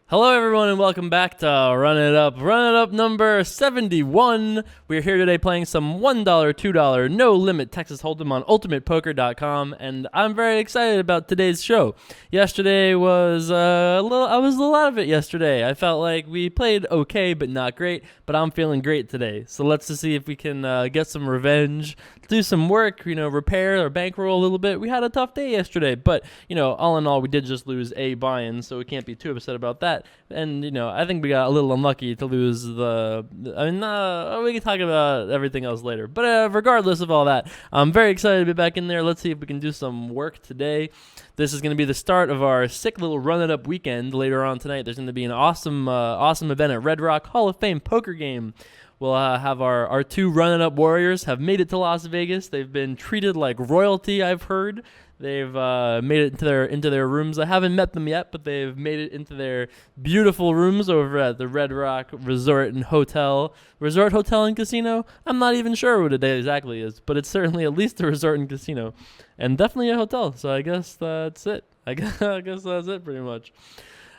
Hello everyone and welcome back to Run It Up number 71. We're here today playing some $1, $2, no limit Texas Hold'em on ultimatepoker.com, and I'm very excited about today's show. Yesterday was I was a little out of it yesterday. I felt like we played okay but not great, but I'm feeling great today. So let's just see if we can get some revenge, do some work, repair our bankroll a little bit. We had a tough day yesterday, but all in all, we did just lose a buy-in, so we can't be too upset about that. And I think we got a little unlucky to lose we can talk about everything else later. But regardless of all that, I'm very excited to be back in there. Let's see if we can do some work today. This is going to be the start of our sick little Run It Up weekend. Later on tonight, there's going to be an awesome event at Red Rock Hall of Fame poker game. We'll have our two Run It Up warriors have made it to Las Vegas. They've been treated like royalty, I've heard. They've made it into their rooms. I haven't met them yet, but they've made it into their beautiful rooms over at the Red Rock Resort and Casino. I'm not even sure what it exactly is, but it's certainly at least a resort and casino, and definitely a hotel. So I guess that's it. I guess that's it pretty much.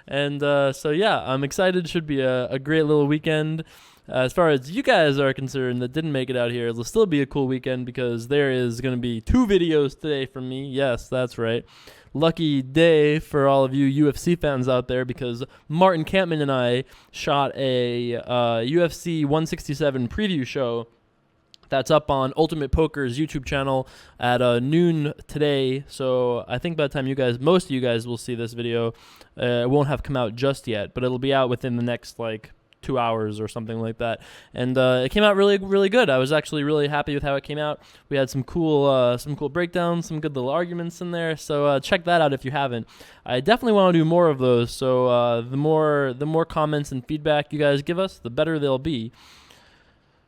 And so yeah, I'm excited. Should be a great little weekend. As far as you guys are concerned that didn't make it out here, it'll still be a cool weekend because there is going to be 2 videos today from me. Yes, that's right. Lucky day for all of you UFC fans out there because Martin Campman and I shot a UFC 167 preview show that's up on Ultimate Poker's YouTube channel at noon today. So I think by the time most of you guys will see this video, it won't have come out just yet, but it'll be out within the next 2 hours or something like that. And it came out really, really good. I was actually really happy with how it came out. We had some cool breakdowns, some good little arguments in there. So check that out if you haven't. I definitely want to do more of those. So the more comments and feedback you guys give us, the better they'll be.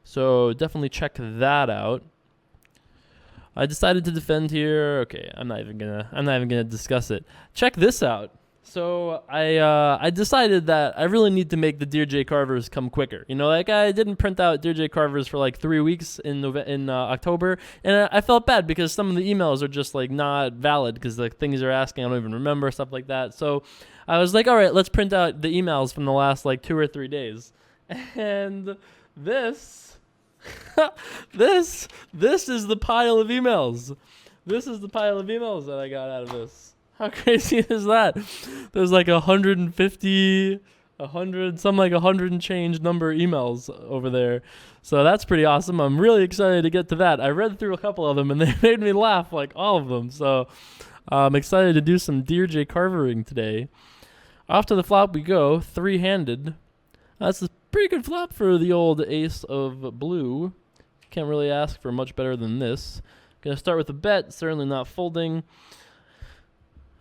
So definitely check that out. I decided to defend here. Okay, I'm not even gonna discuss it. Check this out. So I decided that I really need to make the Dear J Carvers come quicker. I didn't print out Dear J Carvers for 3 weeks in October, and I felt bad because some of the emails are just not valid because the things they're asking I don't even remember, stuff like that. So I was like, all right, let's print out the emails from the last 2 or 3 days, and this this is the pile of emails. This is the pile of emails that I got out of this. How crazy is that? There's 150, 100, some 100 and change number emails over there. So that's pretty awesome. I'm really excited to get to that. I read through a couple of them and they made me laugh, all of them. So I'm excited to do some Dear J Carvering today. Off to the flop we go, 3-handed. That's a pretty good flop for the old ace of blue. Can't really ask for much better than this. Gonna start with a bet, certainly not folding.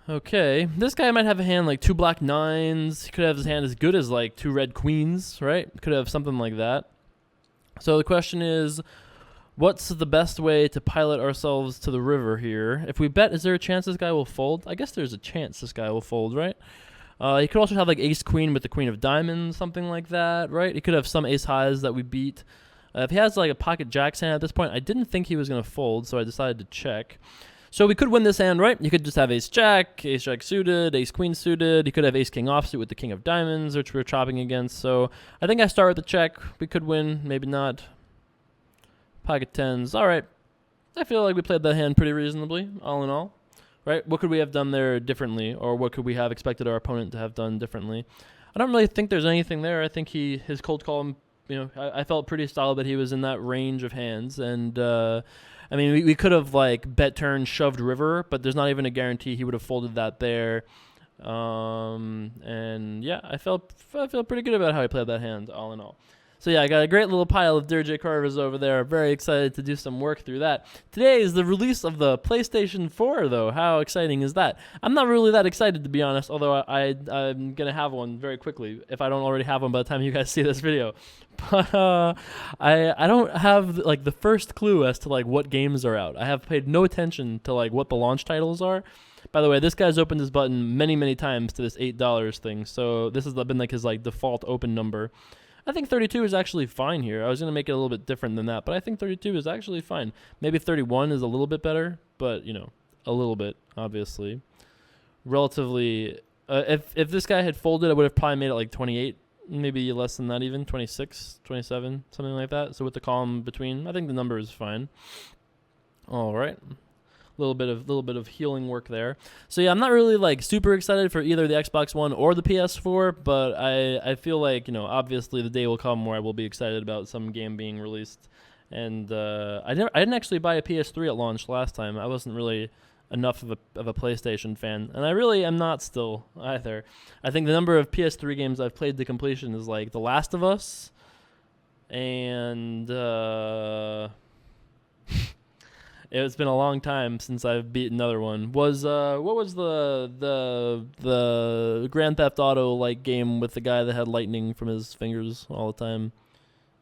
Okay, this guy might have a hand 2 black nines. He could have his hand as good as 2 red queens, right? Could have something like that. So the question is, what's the best way to pilot ourselves to the river here? If we bet, is there a chance this guy will fold? I guess there's a chance this guy will fold, right? He could also have ace queen with the queen of diamonds, something like that, right? He could have some ace highs that we beat. If he has a pocket jack hand at this point, I didn't think he was going to fold, so I decided to check. So we could win this hand, right? You could just have ace jack suited, ace queen suited. You could have ace king offsuit with the king of diamonds, which we're chopping against. So I think I start with the check. We could win, maybe not. Pocket tens. All right. I feel like we played that hand pretty reasonably, all in all. Right? What could we have done there differently, or what could we have expected our opponent to have done differently? I don't really think there's anything there. I think his cold call, I felt pretty solid that he was in that range of hands, and we could have bet turn shoved river, but there's not even a guarantee he would have folded that there. And yeah, I feel pretty good about how he played that hand, all in all. So yeah, I got a great little pile of Dear J Carvers over there. Very excited to do some work through that. Today is the release of the PlayStation 4, though. How exciting is that? I'm not really that excited, to be honest, although I'm going to have one very quickly, if I don't already have one by the time you guys see this video. But I don't have the first clue as to what games are out. I have paid no attention to what the launch titles are. By the way, this guy's opened his button many, many times to this $8 thing, so this has been his default open number. I think 32 is actually fine here. I was going to make it a little bit different than that, but I think 32 is actually fine. Maybe 31 is a little bit better, but, a little bit, obviously. Relatively If this guy had folded, I would have probably made it like 28, maybe less than that even, 26, 27, something like that. So with the column between, I think the number is fine. All right. Little bit of healing work there. So yeah, I'm not really like super excited for either the Xbox One or the PS4, but I feel like, obviously the day will come where I will be excited about some game being released. And I didn't actually buy a PS3 at launch last time. I wasn't really enough of a PlayStation fan, and I really am not still either. I think the number of PS3 games I've played to completion is like The Last of Us and it's been a long time since I've beat another one. What was the Grand Theft Auto like game with the guy that had lightning from his fingers all the time?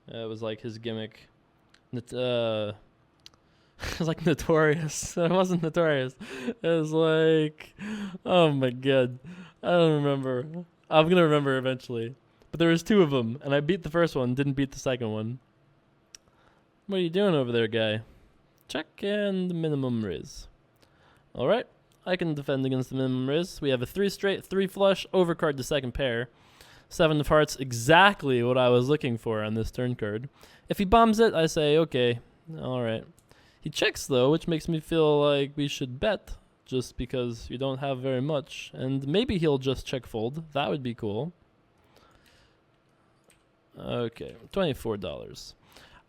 It was like his gimmick. It was like Notorious. It wasn't Notorious. It was like, oh my god, I don't remember. I'm gonna remember eventually. But there was two of them, and I beat the first one, didn't beat the second one. What are you doing over there, guy? Check and minimum raise. All right, I can defend against the minimum raise. We have a 3 straight, 3 flush, overcard the second pair. 7 of hearts, exactly what I was looking for on this turn card. If he bombs it, I say, okay, all right. He checks, though, which makes me feel like we should bet, just because you don't have very much. And maybe he'll just check fold. That would be cool. Okay, $24.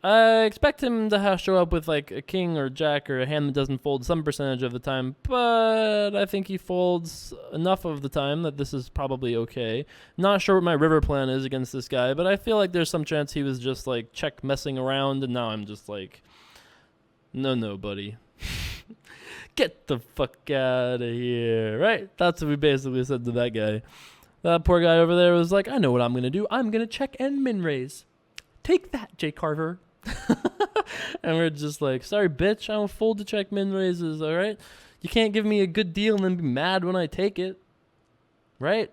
I expect him to show up with like a king or jack or a hand that doesn't fold some percentage of the time, but I think he folds enough of the time that this is probably okay. Not sure what my river plan is against this guy, but I feel like there's some chance he was just like check messing around, and now I'm just like, no, buddy. Get the fuck out of here, right? That's what we basically said to that guy. That poor guy over there was like, I know what I'm going to do. I'm going to check and min raise. Take that, J Carver. And we're just like, sorry, bitch, I don't fold to check min raises, all right? You can't give me a good deal and then be mad when I take it. Right?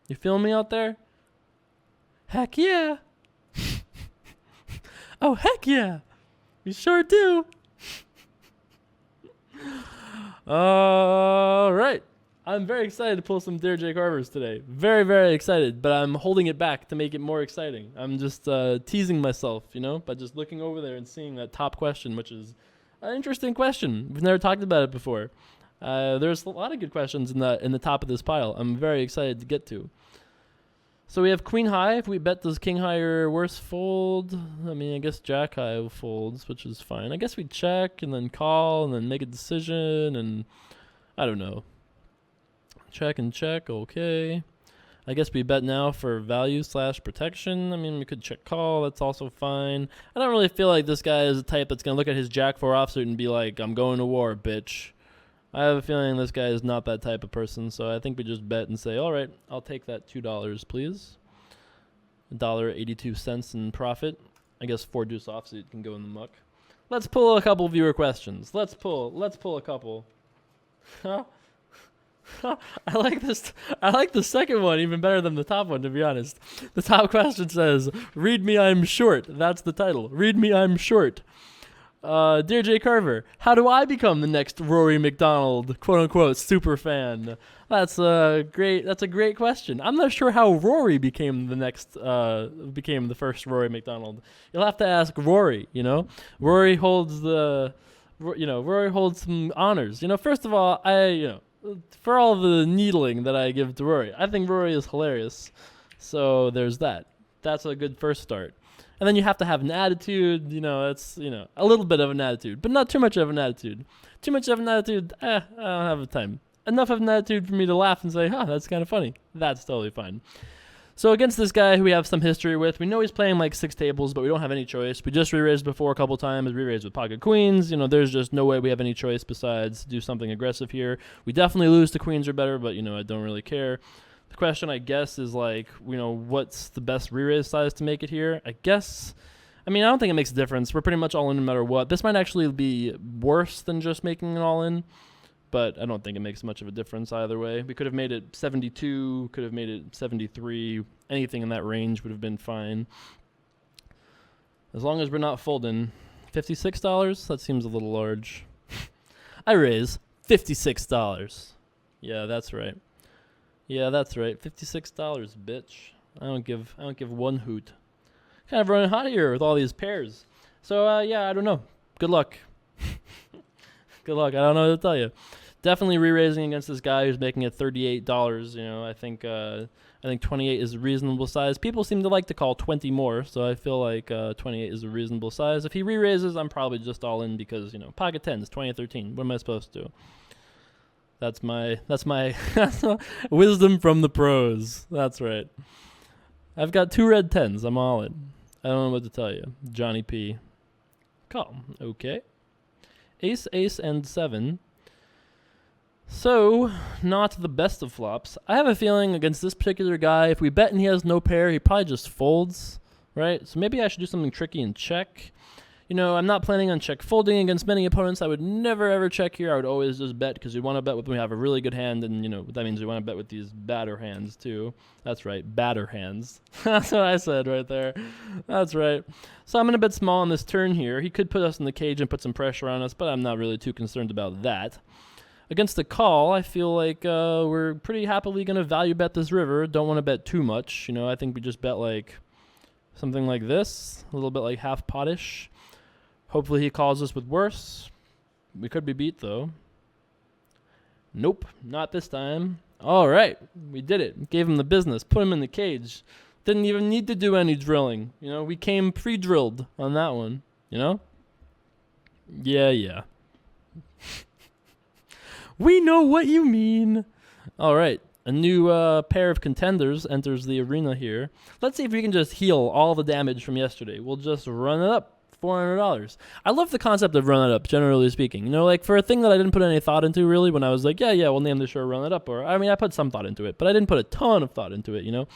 You feel me out there? Heck yeah. Oh, heck yeah. You sure do. All right. I'm very excited to pull some Dear J Carvers today. Very, very excited, but I'm holding it back to make it more exciting. I'm just teasing myself, by just looking over there and seeing that top question, which is an interesting question. We've never talked about it before. There's a lot of good questions in the top of this pile. I'm very excited to get to. So we have Queen High. If we bet, does King High or worse fold? I mean, I guess Jack High folds, which is fine. I guess we check and then call and then make a decision, and I don't know. Check and check, okay. I guess we bet now for value / protection. I mean, we could check call, that's also fine. I don't really feel like this guy is the type that's going to look at his Jack 4 offsuit and be like, I'm going to war, bitch. I have a feeling this guy is not that type of person, so I think we just bet and say, all right, I'll take that $2, please. $1.82 in profit. I guess 4 deuce offsuit can go in the muck. Let's pull a couple viewer questions. Let's pull a couple. Huh? I like this. I like the second one even better than the top one, to be honest. The top question says, "Read me, I'm short." That's the title. Read me, I'm short. Dear J Carver, how do I become the next Rory McDonald, quote unquote, super fan? That's a great question. I'm not sure how Rory became the first Rory McDonald. You'll have to ask Rory. Rory holds Rory holds some honors. First of all, for all the needling that I give to Rory, I think Rory is hilarious. So there's that. That's a good first start. And then you have to have an attitude. It's a little bit of an attitude, but not too much of an attitude. Too much of an attitude, I don't have the time. Enough of an attitude for me to laugh and say, that's kind of funny. That's totally fine. So against this guy who we have some history with, we know he's playing like 6 tables, but we don't have any choice. We just re-raised before a couple times, re-raised with pocket queens. There's just no way we have any choice besides do something aggressive here. We definitely lose to queens or better, but I don't really care. The question, I guess, is like, what's the best re-raise size to make it here? I don't think it makes a difference. We're pretty much all in no matter what. This might actually be worse than just making it all in, but I don't think it makes much of a difference either way. We could have made it 72, could have made it 73. Anything in that range would have been fine. As long as we're not folding. $56? That seems a little large. I raise $56. Yeah, that's right. Yeah, that's right. $56, bitch. I don't give one hoot. Kind of running hot here with all these pairs. So yeah, I don't know. Good luck. Good luck. I don't know what to tell you. Definitely re-raising against this guy who's making it $38. You know, I think 28 is a reasonable size. People seem to like to call 20 more, so I feel like 28 is a reasonable size. If he re-raises, I'm probably just all in because, you know, pocket 10s, 20 or 13. What am I supposed to do? That's my wisdom from the pros. That's right. I've got 2 red 10s. I'm all in. I don't know what to tell you. Johnny P. Call. Okay. Ace, ace, and 7. So, not the best of flops. I have a feeling against this particular guy, if we bet and he has no pair, he probably just folds, right? So maybe I should do something tricky and check. You know, I'm not planning on check folding against many opponents. I would never ever check here. I would always just bet because we want to bet when we have a really good hand, and you know that means we want to bet with these badder hands too. That's right, badder hands. That's what I said right there. That's right. So I'm going to bet small on this turn here. He could put us in the cage and put some pressure on us, but I'm not really too concerned about that. Against the call, I feel like we're pretty happily going to value bet this river. Don't want to bet too much. You know, I think we just bet like something like this, a little bit like half pottish. Hopefully he calls us with worse. We could be beat, though. Nope, not this time. All right, we did it. Gave him the business. Put him in the cage. Didn't even need to do any drilling. You know, we came pre-drilled on that one. You know? Yeah. We know what you mean. All right, a new pair of contenders enters the arena here. Let's see if we can just heal all the damage from yesterday. We'll just run it up. $400. I love the concept of run it up, generally speaking. You know, like for a thing that I didn't put any thought into really when I was like, yeah, we'll name the show Run It Up. Or, I mean, I put some thought into it, but I didn't put a ton of thought into it, you know?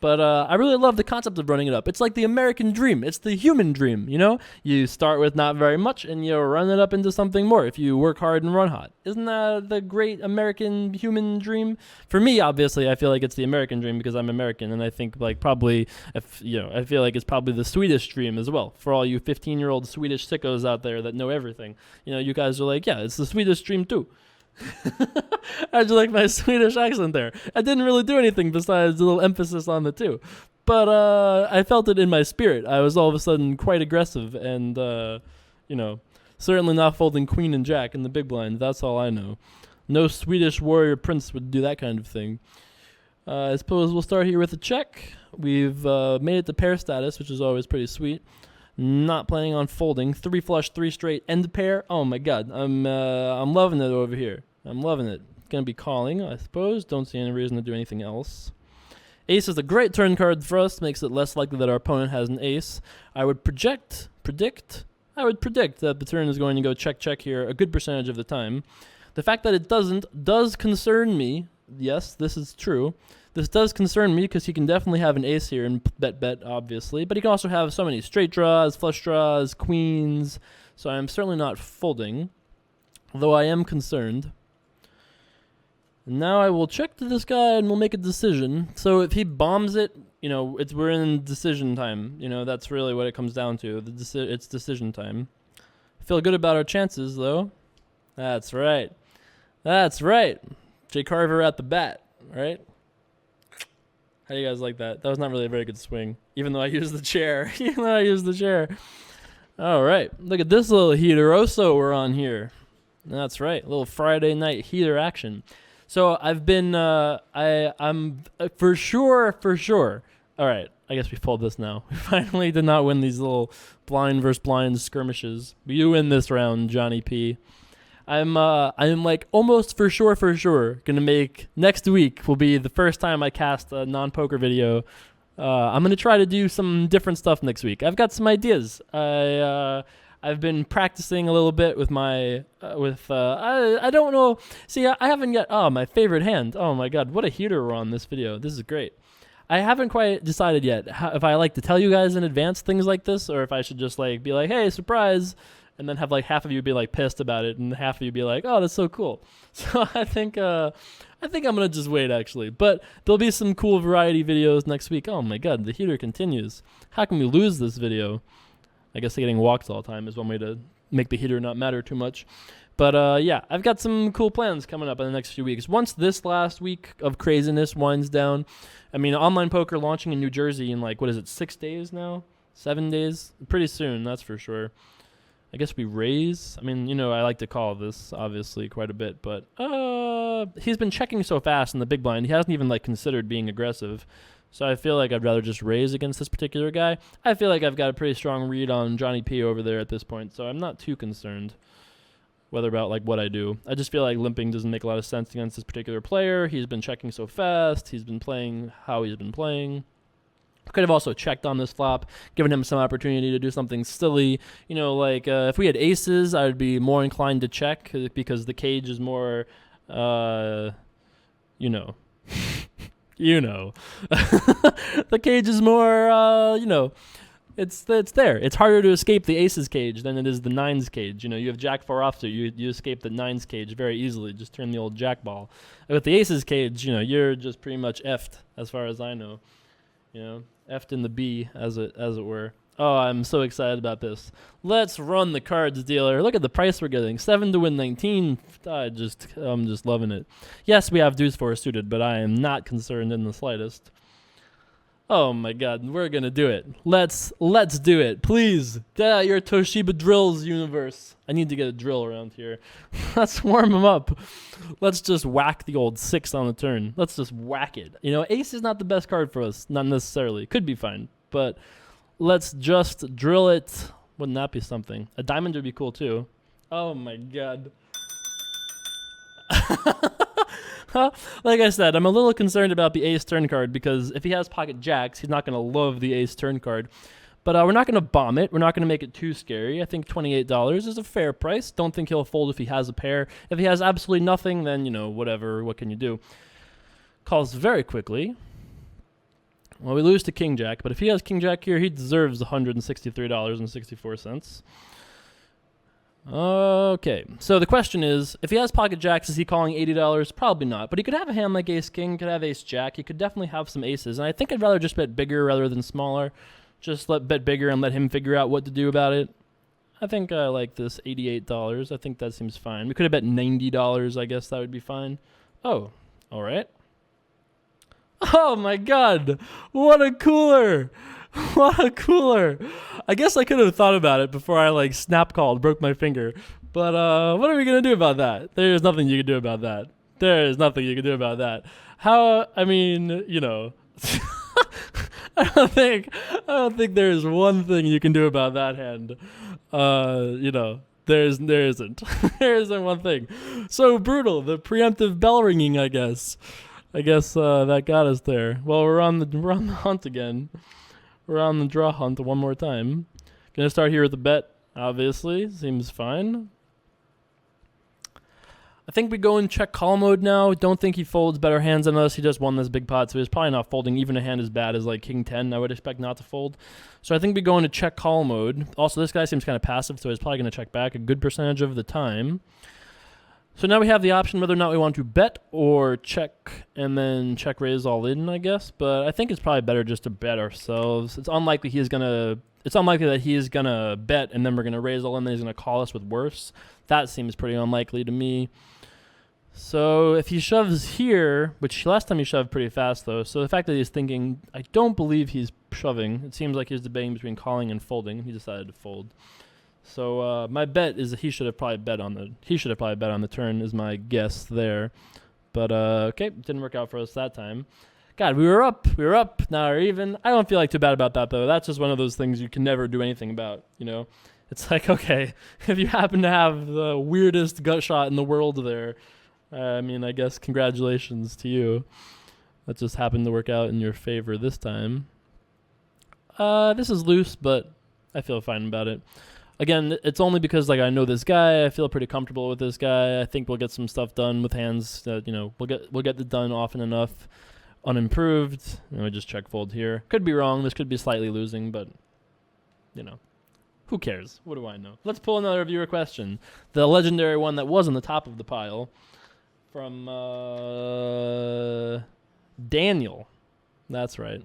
But I really love the concept of running it up. It's like the American dream. It's the human dream, you know? You start with not very much, and you run it up into something more if you work hard and run hot. Isn't that the great American human dream? For me, obviously, I feel like it's the American dream because I'm American, and I think like probably, if you know, I feel like it's probably the Swedish dream as well. For all you 15-year-old Swedish sickos out there that know everything, you know, you guys are like, yeah, it's the Swedish dream too. How'd you like my Swedish accent there? I didn't really do anything besides a little emphasis on the two. But I felt it in my spirit. I was all of a sudden quite aggressive and, you know, certainly not folding queen and jack in the big blind. That's all I know. No Swedish warrior prince would do that kind of thing. I suppose we'll start here with a check. We've made it to pair status, which is always pretty sweet. Not planning on folding. 3 flush, 3 straight, end pair. Oh my god, I'm loving it over here. I'm loving it. Gonna be calling, I suppose. Don't see any reason to do anything else. Ace is a great turn card for us. Makes it less likely that our opponent has an ace. I would predict that the turn is going to go check here a good percentage of the time. The fact that it doesn't does concern me. Yes, this is true. This does concern me because he can definitely have an ace here and bet, obviously. But he can also have so many straight draws, flush draws, queens. So I'm certainly not folding, though I am concerned. Now I will check to this guy and we'll make a decision. So if he bombs it, you know, we're in decision time. You know, that's really what it comes down to. It's decision time. I feel good about our chances, though. That's right. J Carver at the bat, right? How do you guys like that? That was not really a very good swing, even though I used the chair. All right. Look at this little heateroso we're on here. That's right. A little Friday night heater action. So I've been, I'm for sure. All right, I guess we fold this now. We finally did not win these little blind versus blind skirmishes. You win this round, Johnny P. I'm like almost for sure gonna make next week will be the first time I cast a non-poker video. I'm gonna try to do some different stuff next week. I've got some ideas. I've been practicing a little bit with my, I don't know. See, I haven't yet, my favorite hand. Oh my God, what a heater we're on this video. This is great. I haven't quite decided yet if I like to tell you guys in advance things like this, or if I should just like be like, hey, surprise, and then have like half of you be like pissed about it, and half of you be like, oh, that's so cool. So I think I'm gonna just wait actually, but there'll be some cool variety videos next week. Oh my God, the heater continues. How can we lose this video? I guess getting walked all the time is one way to make the heater not matter too much. But yeah, I've got some cool plans coming up in the next few weeks. Once this last week of craziness winds down, I mean, online poker launching in New Jersey in like, what is it, 6 days now? 7 days? Pretty soon, that's for sure. I guess we raise. I mean, you know, I like to call this, obviously, quite a bit. But he's been checking so fast in the big blind, he hasn't even like considered being aggressive. So I feel like I'd rather just raise against this particular guy. I feel like I've got a pretty strong read on Johnny P over there at this point, so I'm not too concerned whether about like what I do. I just feel like limping doesn't make a lot of sense against this particular player. He's been checking so fast. He's been playing how he's been playing. Could have also checked on this flop, given him some opportunity to do something silly. You know, like if we had aces, I would be more inclined to check because the cage is more, you know. You know. The cage is more, you know, it's there. It's harder to escape the aces cage than it is the nines cage. You know, you have jack 4 offsuit, you escape the nines cage very easily. Just turn the old jack ball. With the aces cage, you know, you're just pretty much effed as far as I know. You know, effed in the B as it were. Oh, I'm so excited about this. Let's run the cards dealer. Look at the price we're getting. 7 to win 19. I'm just loving it. Yes, we have deuce 4 suited, but I am not concerned in the slightest. Oh my god, we're gonna do it. Let's do it. Please. Get out your Toshiba drills, universe. I need to get a drill around here. Let's warm them up. Let's just whack the old 6 on the turn. Let's just whack it. You know, ace is not the best card for us. Not necessarily. Could be fine, but let's just drill it. Wouldn't that be something? A diamond would be cool too. Oh my god. Like I said, I'm a little concerned about the ace turn card because if he has pocket jacks, he's not going to love the ace turn card. But we're not going to bomb it. We're not going to make it too scary. I think $28 is a fair price. Don't think he'll fold if he has a pair. If he has absolutely nothing, then, you know, whatever. What can you do? Calls very quickly. Well, we lose to King Jack, but if he has King Jack here, he deserves $163.64. Okay, so the question is, if he has pocket jacks, is he calling $80? Probably not, but he could have a hand like ace king, could have ace jack, he could definitely have some aces, and I think I'd rather just bet bigger rather than smaller. Just bet bigger and let him figure out what to do about it. I think I like this $88. I think that seems fine. We could have bet $90. I guess that would be fine. Oh, all right. Oh my god, what a cooler. What a cooler. I guess I could have thought about it before I like snap called, broke my finger. But what are we going to do about that? There's nothing you can do about that. There is nothing you can do about that. How, I mean, you know, I don't think there's one thing you can do about that hand. You know, there isn't. There isn't one thing. So brutal. The preemptive bell ringing, I guess. That got us there. Well, we're on the hunt again. We're on the draw hunt one more time. Gonna start here with the bet, obviously. Seems fine. I think we go in check call mode now. Don't think he folds better hands than us. He just won this big pot, so he's probably not folding even a hand as bad as like King 10. I would expect not to fold. So I think we go into check call mode. Also, this guy seems kind of passive, so he's probably going to check back a good percentage of the time. So now we have the option whether or not we want to bet or check and then check raise all in, I guess. But I think it's probably better just to bet ourselves. It's unlikely that he is gonna bet and then we're gonna raise all in and he's gonna call us with worse. That seems pretty unlikely to me. So if he shoves here, which last time he shoved pretty fast though, so the fact that he's thinking, I don't believe he's shoving. It seems like he's debating between calling and folding. He decided to fold. So my bet is that he should have probably bet on the turn is my guess there. But okay, didn't work out for us that time. God, we were up, now we're even. I don't feel like too bad about that though. That's just one of those things you can never do anything about, you know. It's like, okay, if you happen to have the weirdest gut shot in the world there, I mean, I guess congratulations to you. That just happened to work out in your favor this time. This is loose, but I feel fine about it. Again, it's only because like I know this guy. I feel pretty comfortable with this guy. I think we'll get some stuff done with hands that, you know, we'll get it done often enough, unimproved. You know, just check fold here. Could be wrong. This could be slightly losing, but you know, who cares? What do I know? Let's pull another viewer question. The legendary one that was on the top of the pile from Daniel. That's right.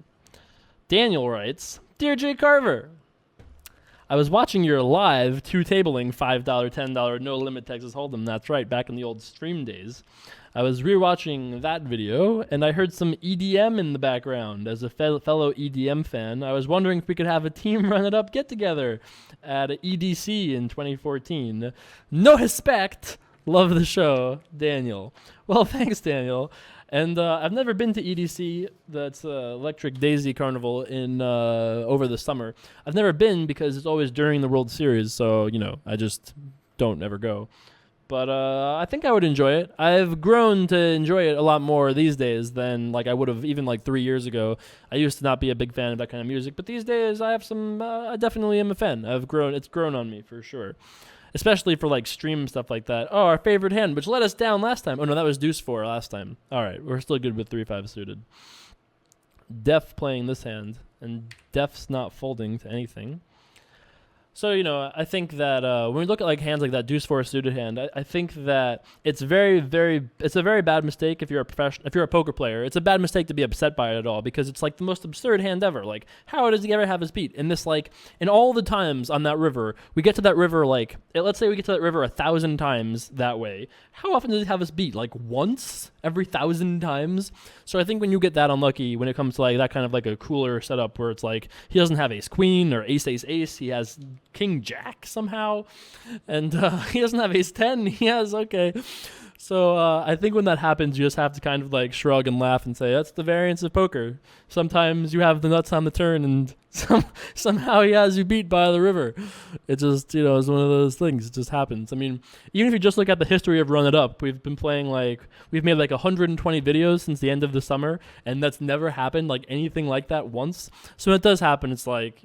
Daniel writes, "Dear J Carver, I was watching your live two-tabling $5, $10 no limit Texas Hold'em. That's right, back in the old stream days. I was rewatching that video, and I heard some EDM in the background. As a fellow EDM fan, I was wondering if we could have a Team Run It Up get-together at EDC in 2014. No respect. Love the show, Daniel. Well, thanks, Daniel. And I've never been to EDC, that's Electric Daisy Carnival, in over the summer. I've never been because it's always during the World Series, so, I just don't ever go. But I think I would enjoy it. I've grown to enjoy it a lot more these days than like I would have even like 3 years ago. I used to not be a big fan of that kind of music, but these days I definitely am a fan. It's grown on me for sure. Especially for like stream stuff like that. Oh, our favorite hand, which let us down last time. Oh no, that was deuce 4 last time. All right, we're still good with 3-5 suited. Def playing this hand, and Def's not folding to anything. So, I think that when we look at like hands like that deuce 4 suited hand, I think that it's a very bad mistake if you're a poker player. It's a bad mistake to be upset by it at all because it's like the most absurd hand ever. Like, how does he ever have his beat? In this, like, in all the times on that river, we get to that river like, let's say we get to that river 1,000 times that way. How often does he have his beat? Like once every 1,000 times? So I think when you get that unlucky, when it comes to like that kind of like a cooler setup where it's like he doesn't have ace queen or ace ace ace, he has king jack somehow, and he doesn't have ace 10, he has okay. So I think when that happens, you just have to kind of like shrug and laugh and say that's the variance of poker. Sometimes you have the nuts on the turn and somehow he has you beat by the river. It just, is one of those things. It just happens. I mean, even if you just look at the history of Run It Up, we've made like 120 videos since the end of the summer, and that's never happened like anything like that once. So when it does happen, it's like,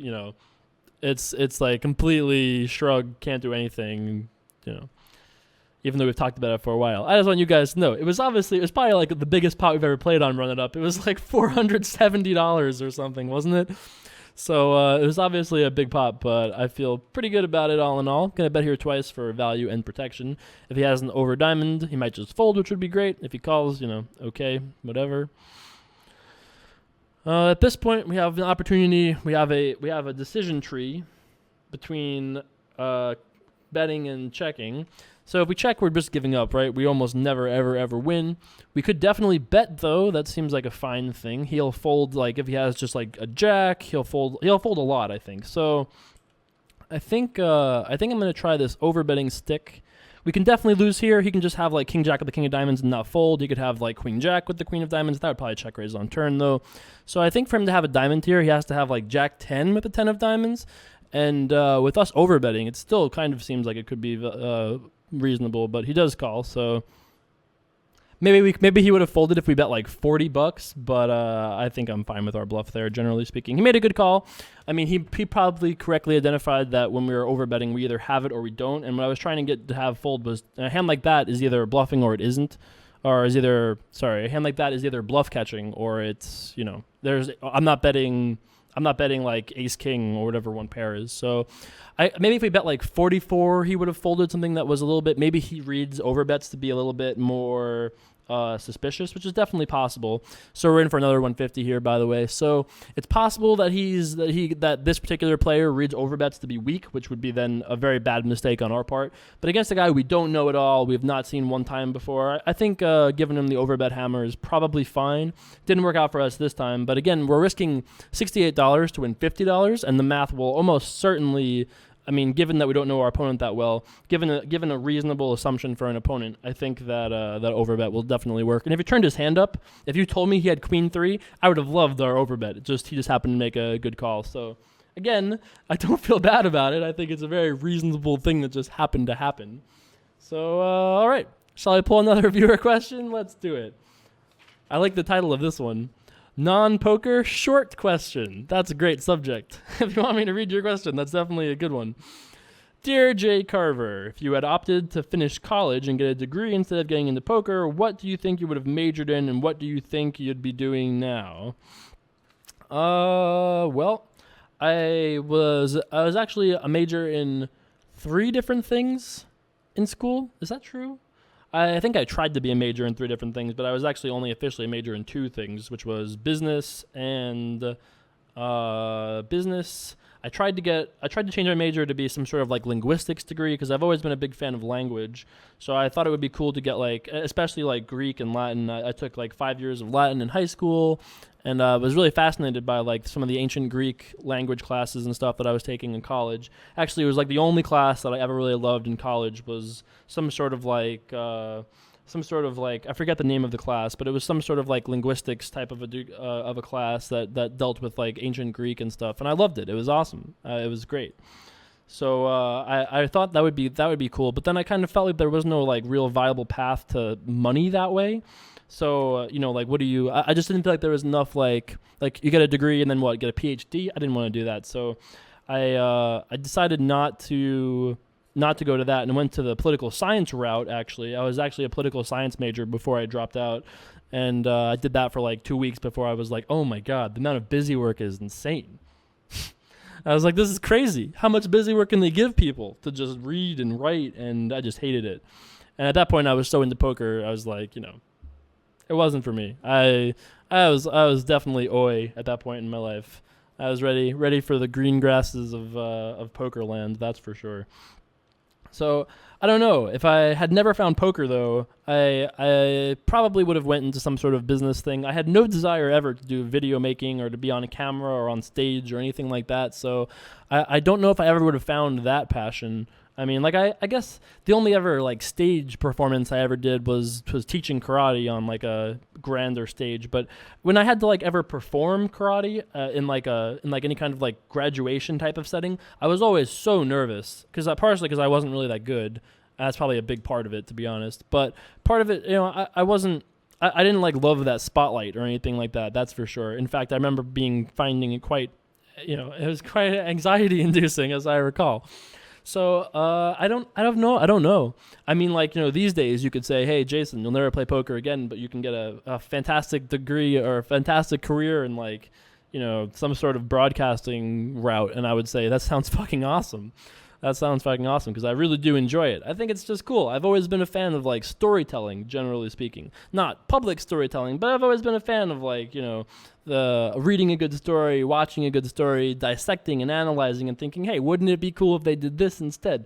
it's like completely shrug, can't do anything, even though we've talked about it for a while. I just want you guys to know, it was probably like the biggest pot we've ever played on Run It Up. It was like $470 or something, wasn't it? So it was obviously a big pot, but I feel pretty good about it all in all. Gonna bet here twice for value and protection. If he has an over diamond, he might just fold, which would be great. If he calls, okay, whatever. At this point, we have an opportunity. We have a decision tree between betting and checking. So if we check, we're just giving up, right? We almost never, ever, ever win. We could definitely bet, though. That seems like a fine thing. He'll fold, like, if he has just, like, a jack, he'll fold a lot, I think. So I think I'm going to try this overbetting stick. We can definitely lose here. He can just have, like, king jack with the king of diamonds and not fold. He could have, like, queen jack with the queen of diamonds. That would probably check raise on turn, though. So I think for him to have a diamond here, he has to have, like, jack 10 with the 10 of diamonds. And with us overbetting, it still kind of seems like it could be reasonable, but he does call, so maybe he would have folded if we bet like $40, but I think I'm fine with our bluff there, generally speaking. He made a good call. I mean, he probably correctly identified that when we were overbetting, we either have it or we don't, and what I was trying to get to have fold was a hand like that is either bluffing or it isn't, or a hand like that is either bluff catching or it's, I'm not betting like ace king or whatever one pair is. So maybe if we bet like 44, he would have folded something that was a little bit, maybe he reads overbets to be a little bit more suspicious, which is definitely possible. So we're in for another 150 here, by the way. So it's possible that that this particular player reads overbets to be weak, which would be then a very bad mistake on our part. But against a guy we don't know at all, we've not seen one time before, I think giving him the overbet hammer is probably fine. Didn't work out for us this time, but again, we're risking $68 to win $50, and the math will almost certainly, I mean, given that we don't know our opponent that well, given a reasonable assumption for an opponent, I think that that overbet will definitely work. And if he turned his hand up, if you told me he had queen 3, I would have loved our overbet. He just happened to make a good call. So again, I don't feel bad about it. I think it's a very reasonable thing that just happened to happen. So all right, shall I pull another viewer question? Let's do it. I like the title of this one. Non-poker short question. That's a great subject. If you want me to read your question, that's definitely a good one. Dear J Carver, if you had opted to finish college and get a degree instead of getting into poker, what do you think you would have majored in, and what do you think you'd be doing now? Well, I was actually a major in 3 different things in school. Is that true? I think I tried to be a major in 3 different things, but I was actually only officially a major in 2 things, which was business and I tried to change my major to be some sort of like linguistics degree because I've always been a big fan of language. So I thought it would be cool to get like, especially like Greek and Latin. I took like 5 years of Latin in high school, and was really fascinated by like some of the ancient Greek language classes and stuff that I was taking in college. Actually, it was like the only class that I ever really loved in college was some sort of like I forget the name of the class, but it was some sort of like linguistics type of a class that dealt with like ancient Greek and stuff, and I loved it. It was awesome. It was great. So I thought that would be cool, but then I kind of felt like there was no like real viable path to money that way. So like what do you? I just didn't feel like there was enough like you get a degree and then what, get a PhD. I didn't want to do that, so I decided not to go to that and went to the political science route. Actually, I was actually a political science major before I dropped out, and I did that for like 2 weeks before I was like, oh my god, the amount of busy work is insane. I was like, this is crazy. How much busy work can they give people to just read and write? And I just hated it. And at that point, I was so into poker, I was like, it wasn't for me. I was definitely oi at that point in my life. I was ready for the green grasses of poker land, that's for sure. So I don't know. If I had never found poker, though, I probably would have went into some sort of business thing. I had no desire ever to do video making or to be on a camera or on stage or anything like that. So I don't know if I ever would have found that passion. I mean, like I guess the only ever like stage performance I ever did was teaching karate on like a grander stage. But when I had to like ever perform karate in like any kind of like graduation type of setting, I was always so nervous partially because I wasn't really that good. That's probably a big part of it, to be honest. But part of it, I didn't like love that spotlight or anything like that. That's for sure. In fact, I remember finding it quite, it was quite anxiety inducing, as I recall. So I don't know. I mean, like, these days you could say, hey, Jason, you'll never play poker again, but you can get a fantastic degree or a fantastic career in like, some sort of broadcasting route. And I would say that sounds fucking awesome. That sounds fucking awesome because I really do enjoy it. I think it's just cool. I've always been a fan of like storytelling, generally speaking. Not public storytelling, but I've always been a fan of like, the reading a good story, watching a good story, dissecting and analyzing and thinking, hey, wouldn't it be cool if they did this instead?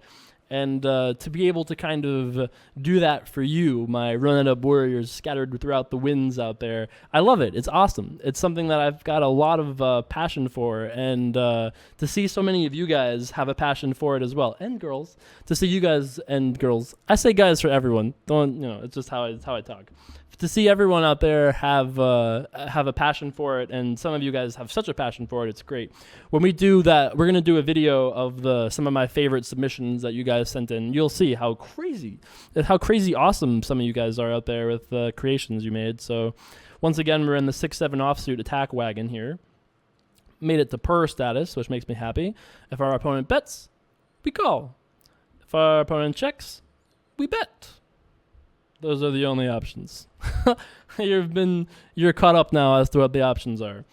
And to be able to kind of do that for you, my run-it-up warriors scattered throughout the winds out there, I love it. It's awesome. It's something that I've got a lot of passion for. And to see so many of you guys have a passion for it as well, and girls, to see you guys and girls, I say guys for everyone. It's just how I talk. To see everyone out there have a passion for it, and some of you guys have such a passion for it, it's great. When we do that, we're going to do a video of some of my favorite submissions that you guys sent in. You'll see how crazy awesome some of you guys are out there with the creations you made. So once again, we're in the 6-7 offsuit attack wagon here. Made it to purr status, which makes me happy. If our opponent bets, we call. If our opponent checks, we bet. Those are the only options. You're caught up now as to what the options are.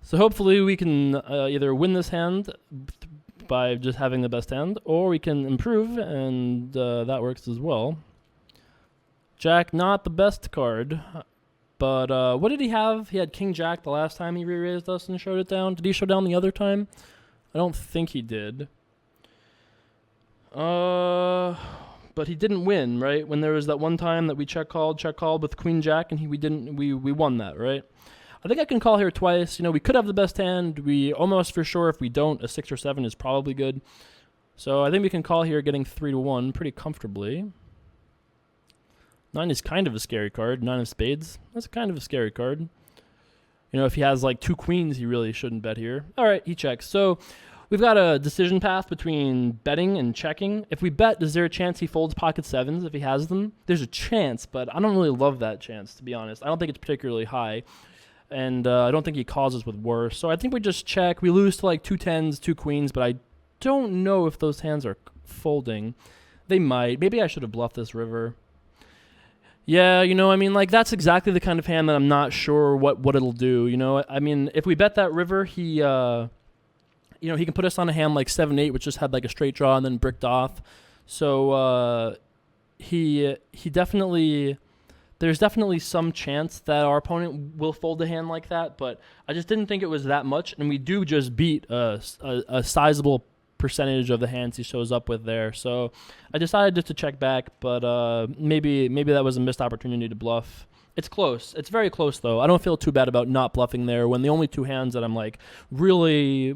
So hopefully we can either win this hand by just having the best hand, or we can improve, and that works as well. Jack, not the best card, but what did he have? He had King Jack the last time he re-raised us and showed it down. Did he show down the other time? I don't think he did. But he didn't win, right? When there was that one time that we check called with Queen Jack, and we won that, right? I think I can call here twice. We could have the best hand. We almost for sure, if we don't, a 6 or 7 is probably good. So I think we can call here getting 3-1 pretty comfortably. 9 is kind of a scary card. 9 of spades. That's kind of a scary card. If he has like 2 queens, he really shouldn't bet here. All right, he checks. So we've got a decision path between betting and checking. If we bet, is there a chance he folds pocket 7s if he has them? There's a chance, but I don't really love that chance, to be honest. I don't think it's particularly high, and I don't think he calls us with worse. So I think we just check. We lose to like 2 10s, 2 queens, but I don't know if those hands are folding. They might. Maybe I should have bluffed this river. Yeah, that's exactly the kind of hand that I'm not sure what it'll do. If we bet that river, he can put us on a hand like 7-8, which just had like a straight draw and then bricked off. So he definitely there's definitely some chance that our opponent will fold a hand like that, but I just didn't think it was that much, and we do just beat a sizable percentage of the hands he shows up with there. So I decided just to check back, but maybe that was a missed opportunity to bluff. It's close. It's very close, though. I don't feel too bad about not bluffing there when the only two hands that I'm like really,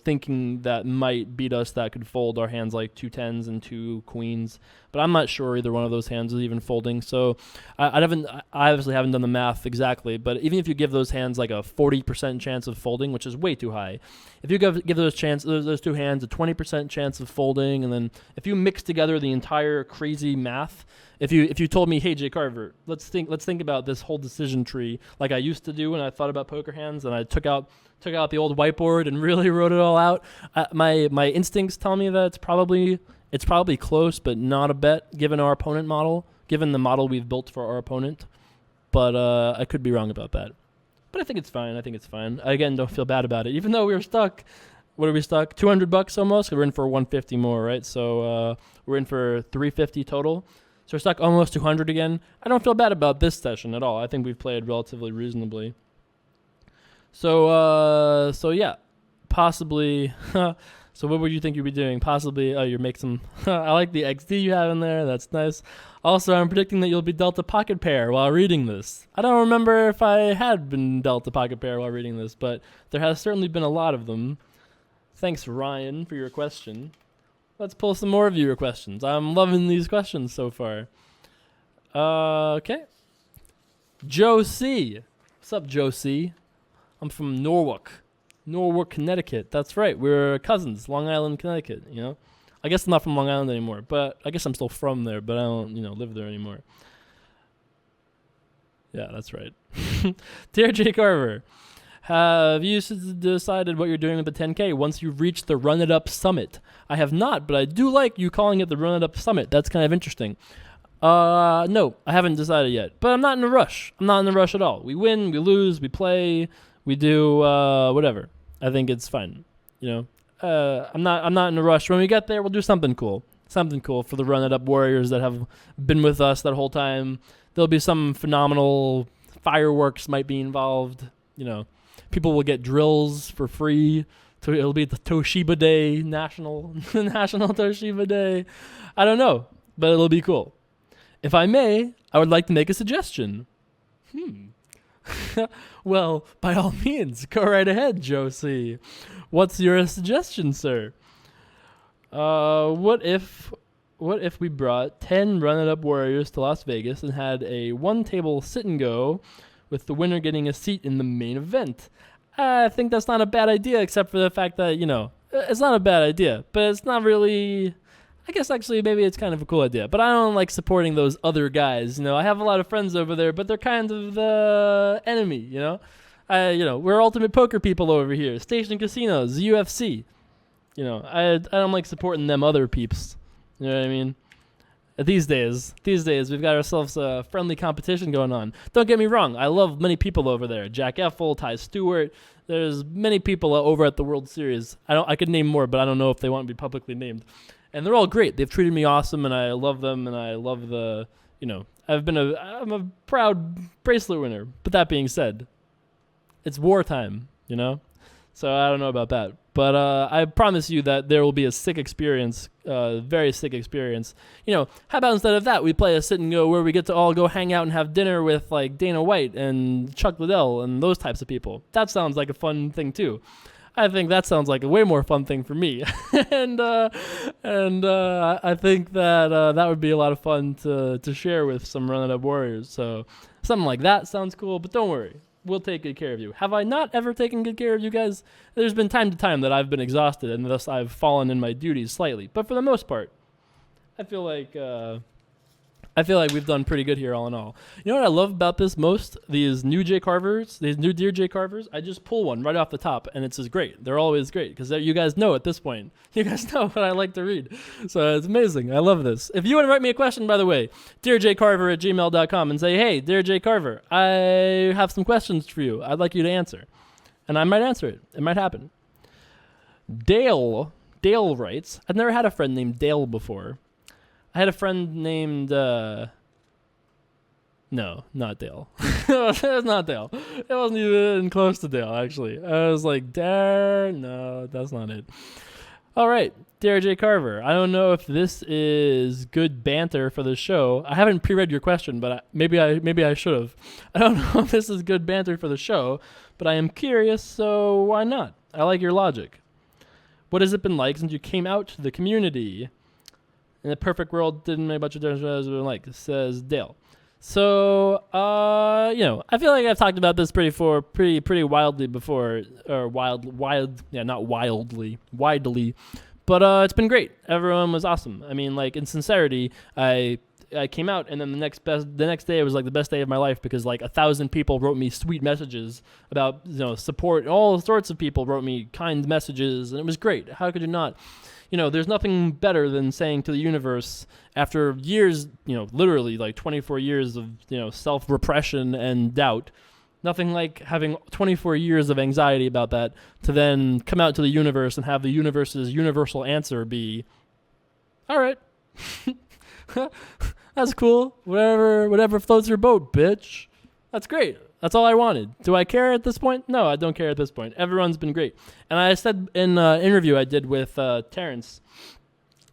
thinking that might beat us that could fold are hands like 2 10s and 2 queens. But I'm not sure either one of those hands is even folding. So I obviously haven't done the math exactly, but even if you give those hands like a 40% chance of folding, which is way too high, if you give those two hands a 20% chance of folding, and then if you mix together the entire crazy math, if you told me, hey, J Carver, let's think about this whole decision tree like I used to do when I thought about poker hands, and I took out the old whiteboard and really wrote it all out. My instincts tell me that it's probably close, but not a bet given our opponent model, given the model we've built for our opponent. But I could be wrong about that. But I think it's fine. I, again, don't feel bad about it, even though we were stuck. What are we stuck? $200 almost. We're in for 150 more, right? So we're in for 350 total. So we're stuck almost 200 again. I don't feel bad about this session at all. I think we've played relatively reasonably. So yeah, possibly. So what would you think you'd be doing? Possibly, you're making some. I like the XD you have in there. That's nice. Also, I'm predicting that you'll be dealt a pocket pair while reading this. I don't remember if I had been dealt a pocket pair while reading this, but there has certainly been a lot of them. Thanks, Ryan, for your question. Let's pull some more of your questions. I'm loving these questions so far. Okay. Joe C. What's up, Joe C? I'm from Norwalk, Connecticut. That's right. We're cousins, Long Island, Connecticut, I guess I'm not from Long Island anymore, but I guess I'm still from there, but I don't, live there anymore. Yeah, that's right. Dear J Carver, have you decided what you're doing with the 10K once you've reached the Run It Up Summit? I have not, but I do like you calling it the Run It Up Summit. That's kind of interesting. No, I haven't decided yet, but I'm not in a rush. I'm not in a rush at all. We win, we lose, we play, we do whatever. I think it's fine. I'm not in a rush. When we get there, we'll do something cool. Something cool for the Run It Up warriors that have been with us that whole time. There'll be some phenomenal fireworks might be involved. People will get drills for free. It'll be the Toshiba Day, National Toshiba Day. I don't know, but it'll be cool. If I may, I would like to make a suggestion. Well, by all means, go right ahead, Josie. What's your suggestion, sir? What if we brought 10 Run It Up warriors to Las Vegas and had a one-table sit-and-go with the winner getting a seat in the main event? I think that's not a bad idea, except for the fact that, it's not a bad idea, but it's not really... I guess actually maybe it's kind of a cool idea, but I don't like supporting those other guys. I have a lot of friends over there, but they're kind of the enemy, we're ultimate poker people over here. Station casinos, UFC. I don't like supporting them other peeps. You know what I mean? These days, we've got ourselves a friendly competition going on. Don't get me wrong. I love many people over there. Jack Effel, Ty Stewart. There's many people over at the World Series. I could name more, but I don't know if they want to be publicly named. And they're all great. They've treated me awesome, and I love them, and I love I'm a proud bracelet winner. But that being said, it's wartime, So I don't know about that. But I promise you that there will be a sick experience, very sick experience. How about instead of that, we play a sit and go where we get to all go hang out and have dinner with like Dana White and Chuck Liddell and those types of people. That sounds like a fun thing too. I think that sounds like a way more fun thing for me, and I think that that would be a lot of fun to share with some Run It Up warriors. So something like that sounds cool. But don't worry, we'll take good care of you. Have I not ever taken good care of you guys? There's been time to time that I've been exhausted, and thus I've fallen in my duties slightly. But for the most part, I feel like we've done pretty good here all in all. You know what I love about this most? These new J Carvers, these new Dear J Carvers, I just pull one right off the top, and it's just great. They're always great, because you guys know at this point. You guys know what I like to read. So it's amazing. I love this. If you want to write me a question, by the way, dearjcarver@gmail.com, and say, hey, Dear J Carver, I have some questions for you. I'd like you to answer. And I might answer it. It might happen. Dale writes, I've never had a friend named Dale before. I had a friend named No, not Dale. It was not Dale. It wasn't even close to Dale, actually. I was like, no, that's not it. All right, dear J Carver. I don't know if this is good banter for the show. I haven't pre-read your question, but maybe I should have. I don't know if this is good banter for the show, but I am curious, so why not? I like your logic. What has it been like since you came out to the community? In the perfect world, didn't make much of a difference. Like, says Dale. So, I feel like I've talked about this pretty wildly before, or not widely, but it's been great. Everyone was awesome. I mean, like, in sincerity, I came out, and then the next day it was like the best day of my life, because like 1,000 people wrote me sweet messages about support. All sorts of people wrote me kind messages, and it was great. How could you not? There's nothing better than saying to the universe after years, literally like 24 years of, self-repression and doubt, nothing like having 24 years of anxiety about that to then come out to the universe and have the universe's universal answer be, all right, that's cool. Whatever floats your boat, bitch. That's great. That's all I wanted. Do I care at this point? No, I don't care at this point. Everyone's been great. And I said in an interview I did with Terrence,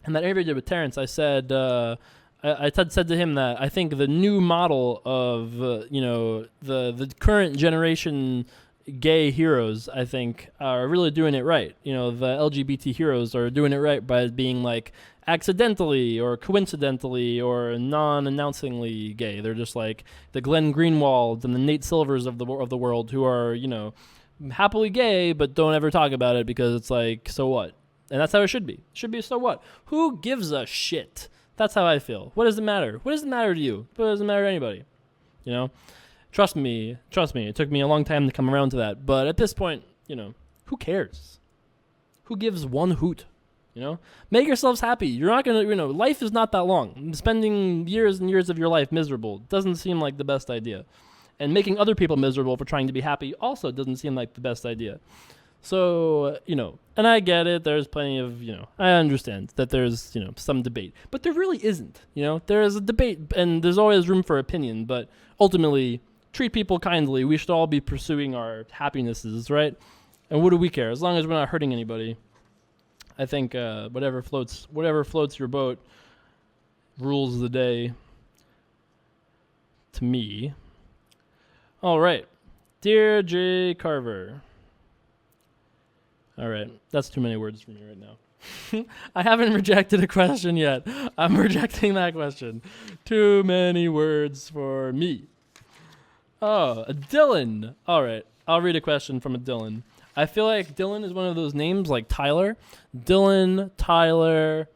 in that interview I did with Terrence, I said, I said to him that I think the new model of, the current generation gay heroes, I think, are really doing it right. The LGBT heroes are doing it right by being like accidentally or coincidentally or non-announcingly gay. They're just like the Glenn Greenwalds and the Nate Silvers of the world, who are, happily gay but don't ever talk about it because it's like, so what? And that's how it should be. It should be, so what? Who gives a shit? That's how I feel. What does it matter? What does it matter to you? What does it matter to anybody? Trust me, it took me a long time to come around to that. But at this point, who cares? Who gives one hoot? Make yourselves happy. You're not going to, life is not that long. Spending years and years of your life miserable doesn't seem like the best idea. And making other people miserable for trying to be happy also doesn't seem like the best idea. So, and I get it. There's plenty of, I understand that there's, some debate. But there really isn't. There is a debate and there's always room for opinion. But ultimately, treat people kindly. We should all be pursuing our happinesses, right? And what do we care? As long as we're not hurting anybody. I think whatever floats your boat rules the day. To me. All right. Dear J Carver. All right. That's too many words for me right now. I haven't rejected a question yet. I'm rejecting that question. Too many words for me. Oh, a Dylan. All right. I'll read a question from a Dylan. I feel like Dylan is one of those names like Tyler. Dylan, Tyler.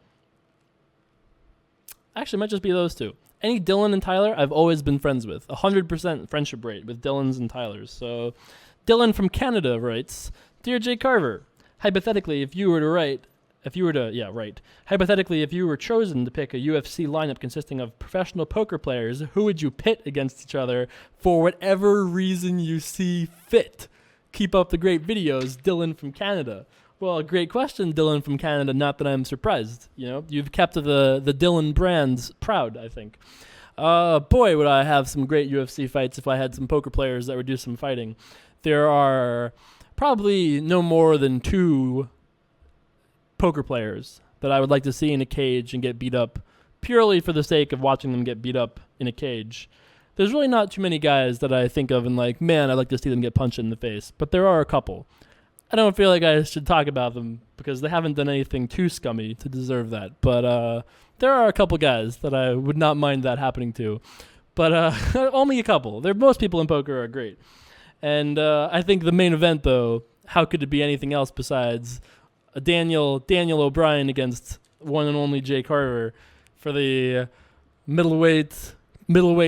Actually, it might just be those two. Any Dylan and Tyler, I've always been friends with. 100% friendship rate with Dylans and Tylers. So, Dylan from Canada writes, Dear J Carver, hypothetically, if you were chosen to pick a UFC lineup consisting of professional poker players, who would you pit against each other for whatever reason you see fit? Keep up the great videos, Dylan from Canada. Well, great question, Dylan from Canada. Not that I'm surprised. You've kept the Dylan brands proud, I think. Boy, would I have some great UFC fights if I had some poker players that would do some fighting. There are probably no more than 2 poker players that I would like to see in a cage and get beat up purely for the sake of watching them get beat up in a cage. There's really not too many guys that I think of and like, man, I'd like to see them get punched in the face. But there are a couple. I don't feel like I should talk about them because they haven't done anything too scummy to deserve that. But there are a couple guys that I would not mind that happening to. But only a couple. Most people in poker are great. And I think the main event, though, how could it be anything else besides Daniel O'Brien against one and only J Carver for the middleweight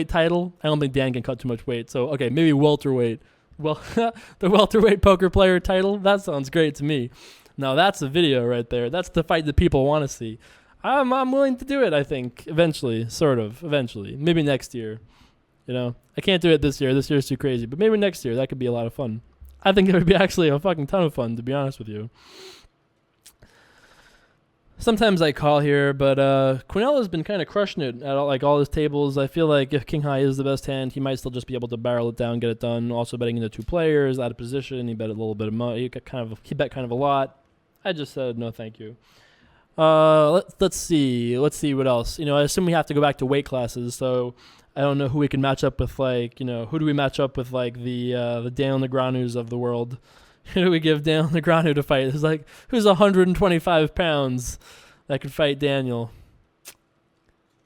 title? I don't think Dan can cut too much weight. So, okay, maybe welterweight. Well, the welterweight poker player title, that sounds great to me. Now, that's a video right there. That's the fight that people want to see. I'm willing to do it, I think, eventually, eventually. Maybe next year. I can't do it this year. This year's too crazy. But maybe next year, that could be a lot of fun. I think it would be actually a fucking ton of fun, to be honest with you. Sometimes I call here, but Quinella's been kind of crushing it at all his tables. I feel like if King High is the best hand, he might still just be able to barrel it down, get it done. Also betting into 2 players, out of position. He bet a little bit of money. He bet kind of a lot. I just said no, thank you. Let's see what else. I assume we have to go back to weight classes. So I don't know who we can match up with. Who do we match up with? Like the Daniel Negreanu's of the world. Who do we give Daniel Negreanu to fight? Who's 125 pounds that could fight Daniel?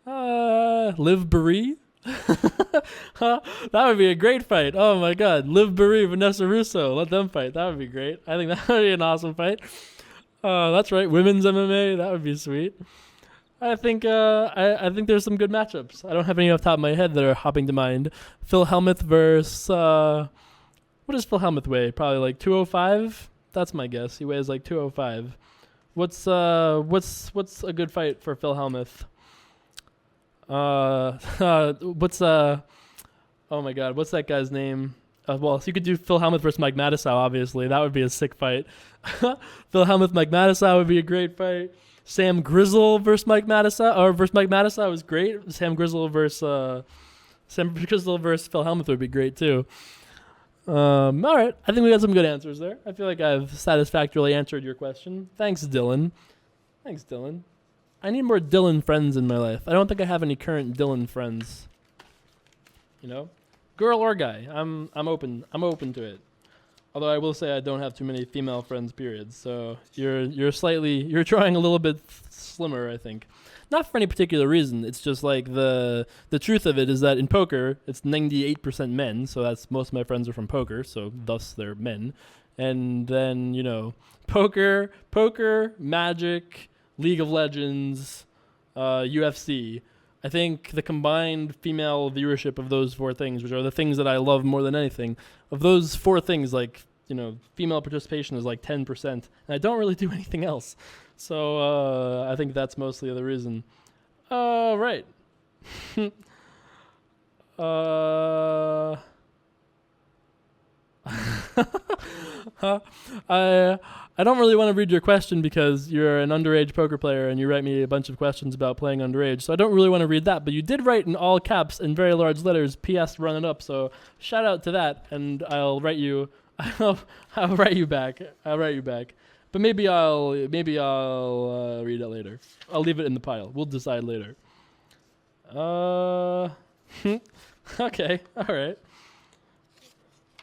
Liv Barry? That would be a great fight. Oh my god. Liv Barry, Vanessa Russo. Let them fight. That would be great. I think that would be an awesome fight. That's right. Women's MMA. That would be sweet. I think I think there's some good matchups. I don't have any off the top of my head that are hopping to mind. Phil Hellmuth versus... what does Phil Hellmuth weigh? Probably like 205? That's my guess. He weighs like 205. What's a good fight for Phil Hellmuth? Oh my god, what's that guy's name? So you could do Phil Hellmuth versus Mike Matisow, obviously. That would be a sick fight. Phil Hellmuth, Mike Matisow would be a great fight. Sam Grizzle versus Mike Matisow is great. Sam Grizzle versus Phil Hellmuth would be great too. All right. I think we got some good answers there. I feel like I've satisfactorily answered your question. Thanks, Dylan. I need more Dylan friends in my life. I don't think I have any current Dylan friends. Girl or guy. I'm open to it. Although I will say I don't have too many female friends, period. So you're trying a little bit slimmer, I think. Not for any particular reason. It's just like the truth of it is that in poker, it's 98% men. So that's most of my friends are from poker. So thus they're men. And then, poker, Magic, League of Legends, UFC. I think the combined female viewership of those 4 things, which are the things that I love more than anything, of those 4 things, female participation is like 10%. And I don't really do anything else. So I think that's mostly the reason. Right. I don't really want to read your question because you're an underage poker player and you write me a bunch of questions about playing underage. So I don't really want to read that. But you did write in all caps and very large letters, P.S. run it up. So shout out to that, and I'll write you. I'll write you back. But maybe I'll read it later. I'll leave it in the pile. We'll decide later. Okay, all right.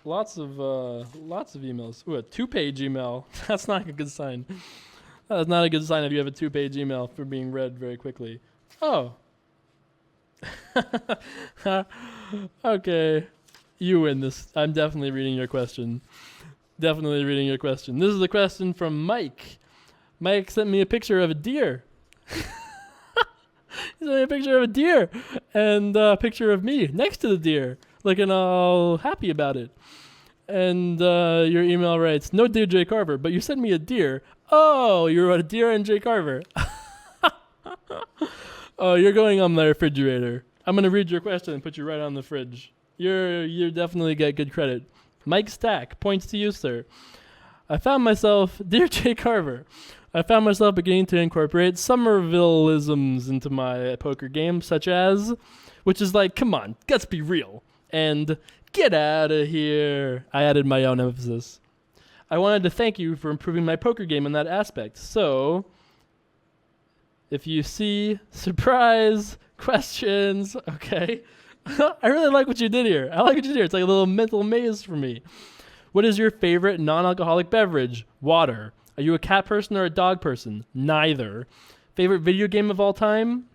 Lots of emails. Ooh, a 2-page email. That's not a good sign. That's not a good sign if you have a 2-page email for being read very quickly. Oh. Okay. You win this. I'm definitely reading your question. This is a question from Mike. Mike sent me a picture of a deer. He sent me a picture of a deer and a picture of me next to the deer, looking all happy about it. And your email writes, "No dear J Carver, but you sent me a deer." Oh, you wrote a deer and J Carver. Oh, you're going on my refrigerator. I'm gonna read your question and put you right on the fridge. You definitely get good credit. Mike Stack points to you, sir. Dear J Carver, I found myself beginning to incorporate Somervilleisms into my poker game, such as, which is like, come on, let's be real, and get out of here. I added my own emphasis. I wanted to thank you for improving my poker game in that aspect. So, if you see surprise questions, okay. I really like what you did here. It's like a little mental maze for me. What is your favorite non-alcoholic beverage? Water. Are you a cat person or a dog person? Neither. Favorite video game of all time?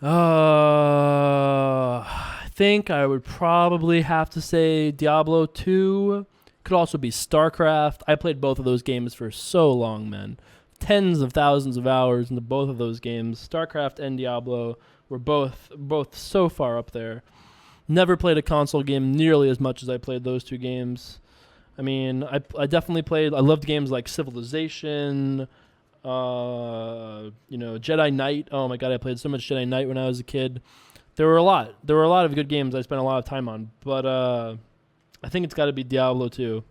I think I would probably have to say Diablo 2. Could also be StarCraft. I played both of those games for so long, man. Tens of thousands of hours into both of those games. StarCraft and Diablo were both so far up there. Never played a console game nearly as much as I played those 2 games. I mean, I definitely played. I loved games like Civilization, Jedi Knight. Oh my god, I played so much Jedi Knight when I was a kid. There were a lot of good games I spent a lot of time on, but I think it's got to be Diablo 2.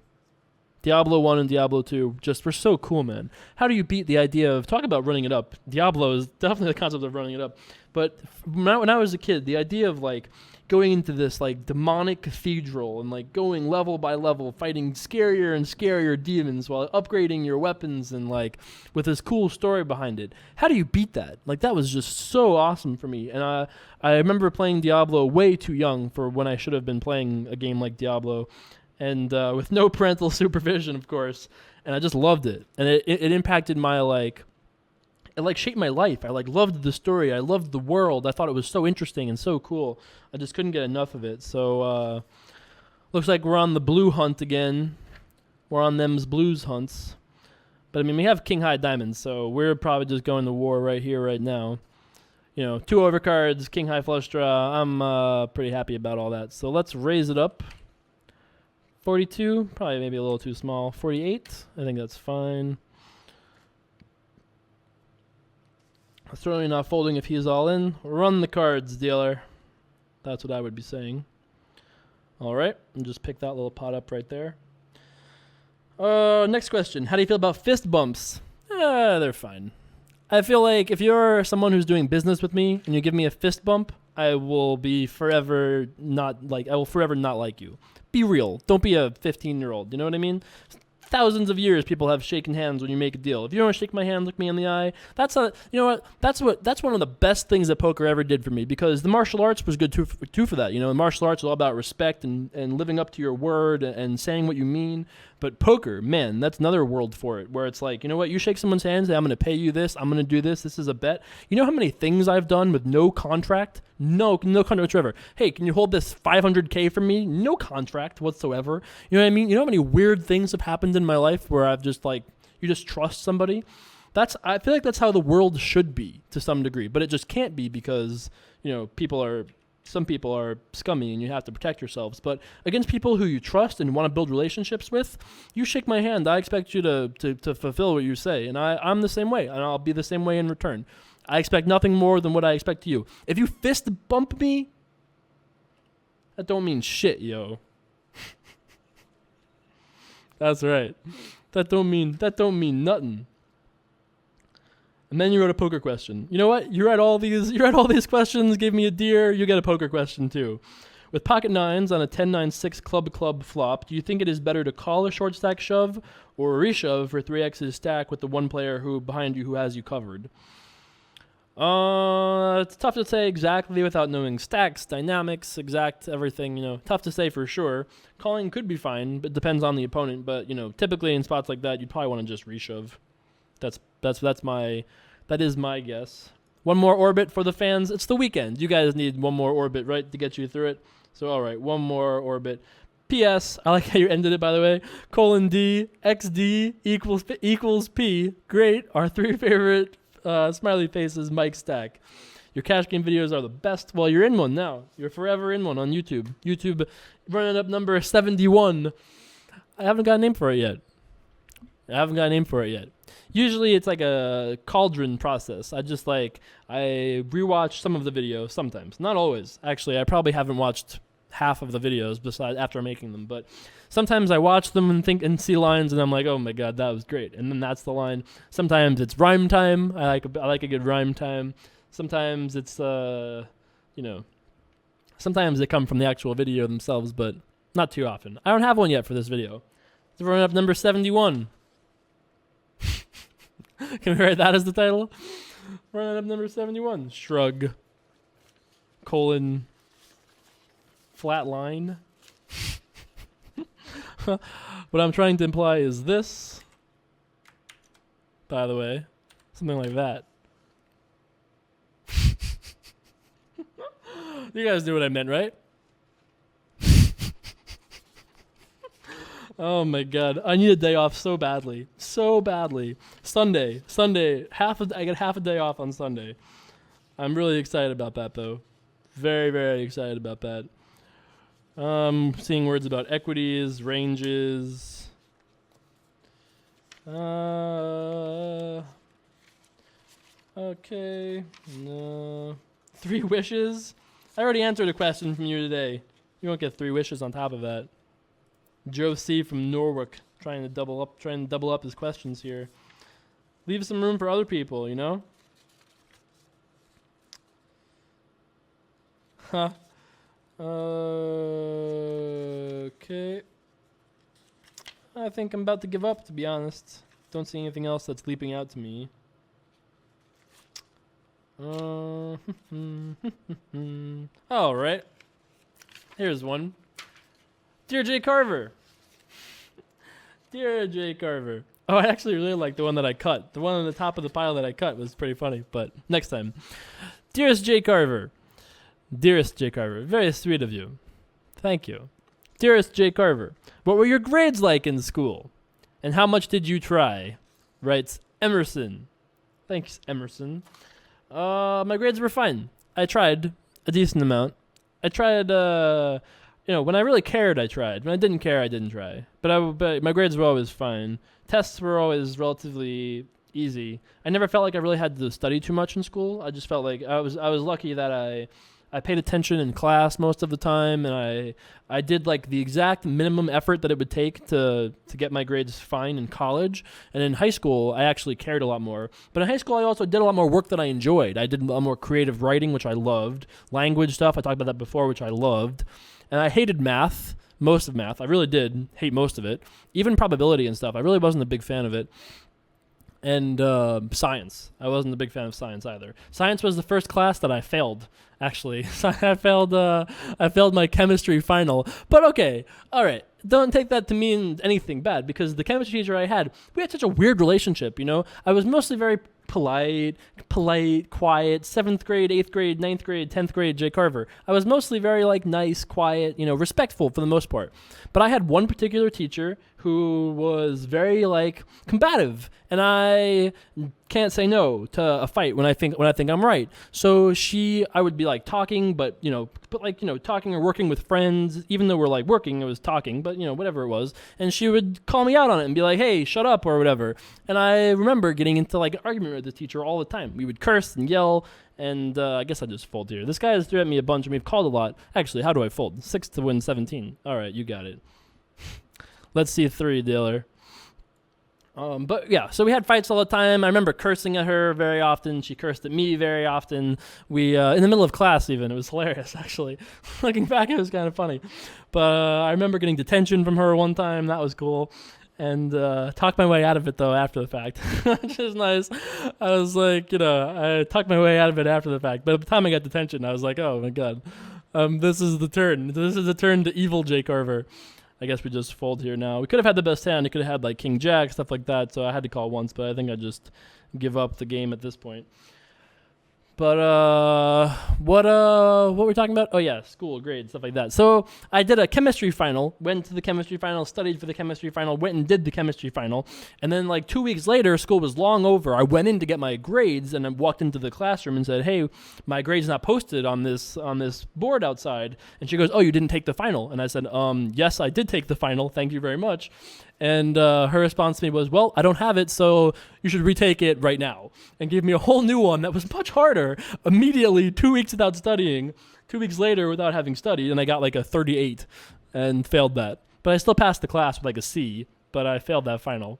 Diablo 1 and Diablo 2 just were so cool, man. How do you beat the idea of, talk about running it up. Diablo is definitely the concept of running it up. But when I was a kid, the idea of like going into this like demonic cathedral and like going level by level, fighting scarier and scarier demons while upgrading your weapons and like with this cool story behind it. How do you beat that? Like that was just so awesome for me. And I remember playing Diablo way too young for when I should have been playing a game like Diablo, and with no parental supervision, of course. And I just loved it, and it impacted my like. It like shaped my life. I like loved the story. I loved the world. I thought it was so interesting and so cool. I just couldn't get enough of it. So looks like we're on the blue hunt again. We're on them's blues hunts. But I mean, we have king high diamonds, so we're probably just going to war right here, right now. You know, 2 overcards, king high flush draw. I'm pretty happy about all that. So let's raise it up. 42, probably maybe a little too small. 48, I think that's fine. Certainly not folding if he's all in. Run the cards, dealer. That's what I would be saying. All right, and just pick that little pot up right there. Next question. How do you feel about fist bumps? They're fine. I feel like if you're someone who's doing business with me and you give me a fist bump, I will forever not like you. Be real. Don't be a 15-year-old. You know what I mean? Thousands of years people have shaken hands when you make a deal. If you don't want to shake my hand, look me in the eye. That's one of the best things that poker ever did for me, because the martial arts was good too for that. You know, the martial arts is all about respect and living up to your word and saying what you mean. But poker, man, that's another world for it, where it's like, you know what, you shake someone's hand, say, I'm going to pay you this, I'm going to do this, this is a bet. You know how many things I've done with no contract? No contract whatsoever. Hey, can you hold this $500K from me? No contract whatsoever. You know what I mean? You know how many weird things have happened in my life where I've just like, you just trust somebody? I feel like that's how the world should be to some degree, but it just can't be because, you know, some people are scummy and you have to protect yourselves. But against people who you trust and want to build relationships with, you shake my hand. I expect you to fulfill what you say. And I'm the same way, and I'll be the same way in return. I expect nothing more than what I expect to you. If you fist bump me, that don't mean shit, yo. That's right. That don't mean nothing. And then you wrote a poker question. You know what? You read all these questions, gave me a deer, you get a poker question too. With pocket nines on a 10-9-6 club flop, do you think it is better to call a short stack shove or reshove for 3x's stack with the one player behind you who has you covered? It's tough to say exactly without knowing stacks, dynamics, exact everything, you know. Tough to say for sure. Calling could be fine, but depends on the opponent. But, you know, typically in spots like that, you'd probably want to just reshove. That is my guess. One more orbit for the fans. It's the weekend. You guys need one more orbit, right, to get you through it. So, all right, one more orbit. P.S. I like how you ended it, by the way. :D, XD equals P. Great. Our 3 favorite smiley faces, Mike Stack. Your cash game videos are the best. Well, you're in one now. You're forever in one on YouTube. YouTube running up number 71. I haven't got a name for it yet. Usually it's like a cauldron process. I rewatch some of the videos sometimes. Not always. Actually, I probably haven't watched half of the videos besides after making them, but sometimes I watch them and think and see lines and I'm like, oh my god, that was great. And then that's the line. Sometimes it's rhyme time. I like a good rhyme time. Sometimes it's sometimes they come from the actual video themselves, but not too often. I don't have one yet for this video. It's running up number 71. Can we write that as the title? Running up number 71. Shrug. : flat line. What I'm trying to imply is this. By the way. Something like that. You guys knew what I meant, right? Oh my god. I need a day off so badly. So badly. Sunday. I get half a day off on Sunday. I'm really excited about that though. Very, very excited about that. Seeing words about equities, ranges. Okay. No. 3 wishes? I already answered a question from you today. You won't get 3 wishes on top of that. Joe C. from Norwalk trying to double up his questions here. Leave some room for other people, you know? Huh. Okay. I think I'm about to give up, to be honest. Don't see anything else that's leaping out to me. All right. Here's one. Dear J Carver. Dear J Carver. Oh, I actually really like the one that I cut. The one on the top of the pile that I cut was pretty funny, but next time. Dearest J Carver. Dearest J Carver. Very sweet of you. Thank you. Dearest J Carver. What were your grades like in school? And how much did you try? Writes Emerson. Thanks, Emerson. My grades were fine. I tried a decent amount. I tried, when I really cared, I tried. When I didn't care, I didn't try. But my grades were always fine. Tests were always relatively easy. I never felt like I really had to study too much in school. I just felt like I was lucky that I paid attention in class most of the time, and I did like the exact minimum effort that it would take to get my grades fine in college. And in high school, I actually cared a lot more. But in high school, I also did a lot more work that I enjoyed. I did a lot more creative writing, which I loved. Language stuff, I talked about that before, which I loved. And I hated math, most of math. I really did hate most of it. Even probability and stuff, I really wasn't a big fan of it. And science. I wasn't a big fan of science either. Science was the first class that I failed, actually. I failed my chemistry final. But okay, all right. Don't take that to mean anything bad, because the chemistry teacher I had, we had such a weird relationship, you know? I was mostly very polite, quiet, 7th grade, 8th grade, 9th grade, 10th grade J Carver. I was mostly very nice, quiet, respectful for the most part. But I had one particular teacher who was very combative, and I can't say no to a fight when I think I'm right. So I would be talking, but talking or working with friends, even though we're working, it was talking, but whatever it was. And she would call me out on it and be like, "Hey, shut up," or whatever. And I remember getting into an argument with the teacher all the time. We would curse and yell, and I guess I just fold here. This guy has threw at me a bunch, and we've called a lot. Actually, how do I fold? 6 to win 17. All right, you got it. Let's see 3 dealer. But yeah, so we had fights all the time. I remember cursing at her very often. She cursed at me very often. We, in the middle of class even, it was hilarious actually. Looking back, it was kind of funny. But I remember getting detention from her one time. That was cool. And talked my way out of it though after the fact, which is nice. I was I talked my way out of it after the fact. But at the time I got detention, I was like, oh my God, this is the turn. This is the turn to evil J Carver. I guess we just fold here now. We could have had the best hand. It could have had King Jack, stuff like that. So I had to call once, but I think I just give up the game at this point. But what were we talking about? Oh yeah, school, grades, stuff like that. So I did a chemistry final, went to the chemistry final, studied for the chemistry final, went and did the chemistry final. And then 2 weeks later, school was long over. I went in to get my grades, and I walked into the classroom and said, "Hey, my grade's not posted on this board outside." And she goes, "Oh, you didn't take the final?" And I said, "Yes, I did take the final. Thank you very much." And her response to me was, "Well, I don't have it, so you should retake it right now." And gave me a whole new one that was much harder immediately, 2 weeks without studying, 2 weeks later without having studied, and I got a 38 and failed that. But I still passed the class with a C, but I failed that final.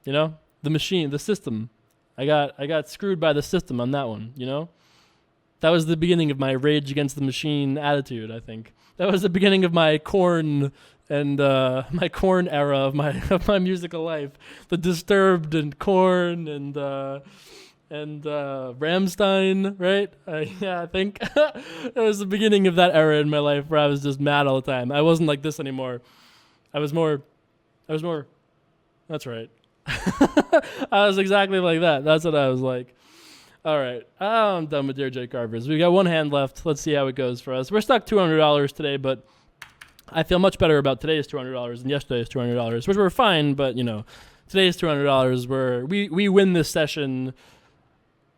The machine, the system. I got screwed by the system on that one, That was the beginning of my rage against the machine attitude, I think. That was the beginning of my corn and my corn era of my musical life. The Disturbed and Corn and Rammstein, right? Yeah, I think it was the beginning of that era in my life where I was just mad all the time. I wasn't like this anymore. I was more. That's right. I was exactly like that. That's what I was like. All right, I'm done with Dear J Carvers. We got one hand left. Let's see how it goes for us. We're stuck $200 today, but I feel much better about today's $200 than yesterday's $200, which were fine, but today's $200 we win this session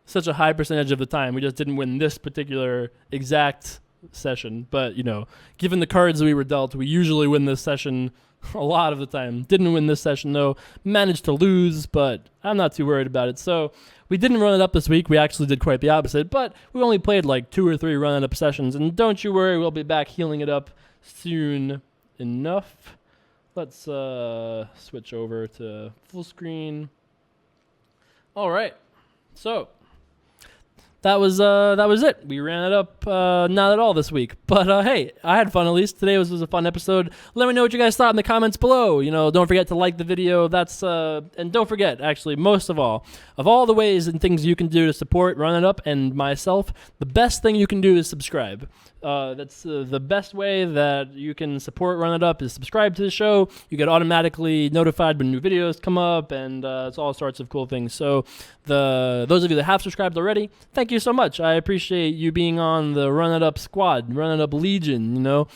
such a high percentage of the time. We just didn't win this particular exact session, but given the cards we were dealt, we usually win this session a lot of the time. Didn't win this session though. Managed to lose, but I'm not too worried about it. So we didn't run it up this week. We actually did quite the opposite, but we only played 2 or 3 run it up sessions, and don't you worry, we'll be back healing it up soon enough. Let's switch over to full screen. All right, so that was it. We ran it up, not at all this week, but hey, I had fun at least. Today was a fun episode. Let me know what you guys thought in the comments below. You know, don't forget to like the video. And don't forget, actually, most of all the ways and things you can do to support Run It Up and myself, the best thing you can do is subscribe. That's the best way that you can support Run It Up is subscribe to the show. You get automatically notified when new videos come up, and it's all sorts of cool things. So those of you that have subscribed already, thank you so much. I appreciate you being on the Run It Up squad, Run It Up Legion, you know.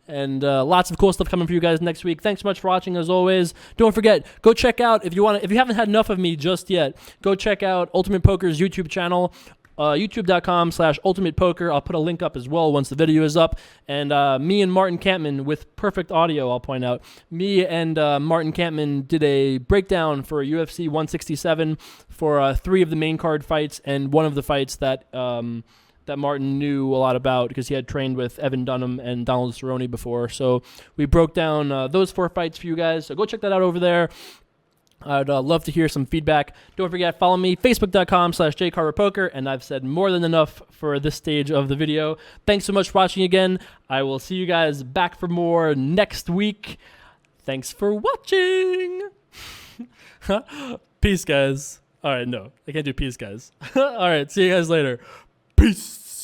And lots of cool stuff coming for you guys next week. Thanks so much for watching, as always. Don't forget, go check out, if you haven't had enough of me just yet, go check out Ultimate Poker's YouTube channel, youtube.com/ultimatepoker. I'll put a link up as well once the video is up. And me and Martin Campman, with perfect audio, I'll point out, me and Martin Campman did a breakdown for UFC 167 for 3 of the main card fights and one of the fights that Martin knew a lot about because he had trained with Evan Dunham and Donald Cerrone before. So we broke down those 4 fights for you guys. So go check that out over there. I'd love to hear some feedback. Don't forget, follow me, facebook.com/J Carver Poker, and I've said more than enough for this stage of the video. Thanks so much for watching again. I will see you guys back for more next week. Thanks for watching. Peace, guys. All right, no, I can't do peace, guys. All right, see you guys later. Peace.